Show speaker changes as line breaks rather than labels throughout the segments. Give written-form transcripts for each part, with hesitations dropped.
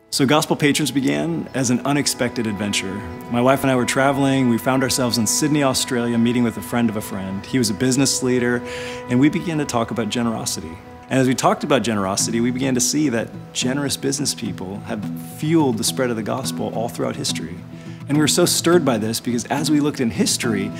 So Gospel Patrons began as an unexpected adventure. My wife and I were traveling. We found ourselves in Sydney, Australia, meeting with a friend of a friend. He was a business leader, and we began to talk about generosity. And as we talked about generosity, we began to see that generous business people have fueled the spread of the gospel all throughout history. And we were so stirred by this because as we looked in history,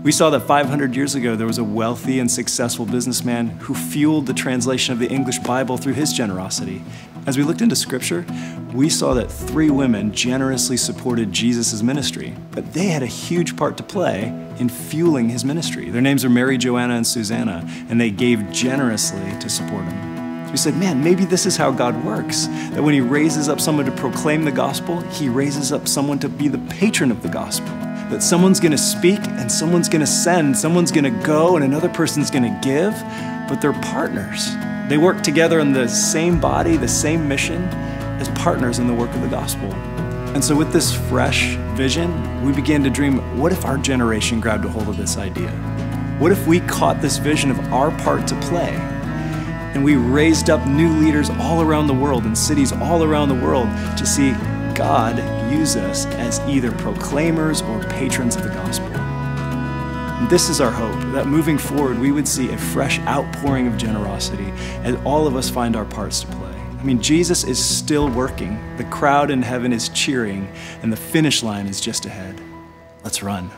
we saw that 500 years ago there was a wealthy and successful businessman who fueled the translation of the English Bible through his generosity. As we looked into Scripture, we saw that 3 women generously supported Jesus' ministry, but they had a huge part to play in fueling his ministry. Their names are Mary, Joanna, and Susanna, and they gave generously to support him. So we said, man, maybe this is how God works, that when he raises up someone to proclaim the gospel, he raises up someone to be the patron of the gospel. That someone's gonna speak and someone's gonna send, someone's gonna go and another person's gonna give, but they're partners. They work together in the same body, the same mission, as partners in the work of the gospel. And so with this fresh vision, we began to dream, what if our generation grabbed a hold of this idea? What if we caught this vision of our part to play? And we raised up new leaders all around the world, in cities all around the world, to see God use us as either proclaimers or patrons of the gospel. And this is our hope, that moving forward, we would see a fresh outpouring of generosity as all of us find our parts to play. I mean, Jesus is still working. The crowd in heaven is cheering, and the finish line is just ahead. Let's run.